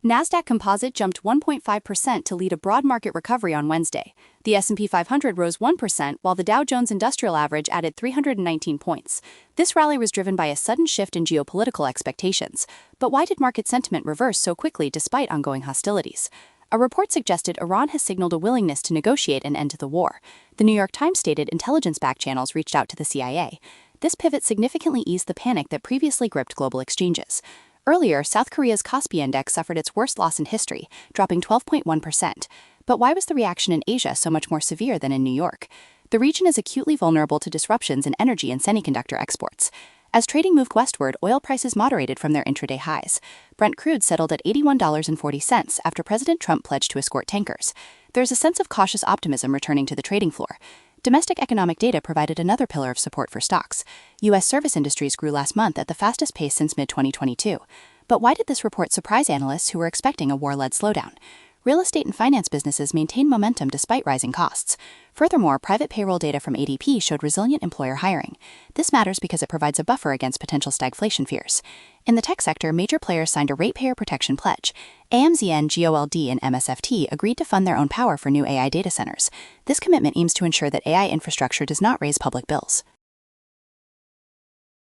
Nasdaq Composite jumped 1.5% to lead a broad market recovery on Wednesday. The S&P 500 rose 1%, while the Dow Jones Industrial Average added 319 points. This rally was driven by a sudden shift in geopolitical expectations. But why did market sentiment reverse so quickly despite ongoing hostilities? A report suggested Iran has signaled a willingness to negotiate an end to the war. The New York Times stated intelligence-backed channels reached out to the CIA. This pivot significantly eased the panic that previously gripped global exchanges. Earlier, South Korea's Kospi index suffered its worst loss in history, dropping 12.1%. But why was the reaction in Asia so much more severe than in New York? The region is acutely vulnerable to disruptions in energy and semiconductor exports. As trading moved westward, oil prices moderated from their intraday highs. Brent crude settled at $81.40 after President Trump pledged to escort tankers. There's a sense of cautious optimism returning to the trading floor. Domestic economic data provided another pillar of support for stocks. U.S. service industries grew last month at the fastest pace since mid-2022. But why did this report surprise analysts who were expecting a war-led slowdown? Real estate and finance businesses maintained momentum despite rising costs. Furthermore, private payroll data from ADP showed resilient employer hiring. This matters because it provides a buffer against potential stagflation fears. In the tech sector, major players signed a ratepayer protection pledge. AMZN, GOLD, and MSFT agreed to fund their own power for new AI data centers. This commitment aims to ensure that AI infrastructure does not raise public bills.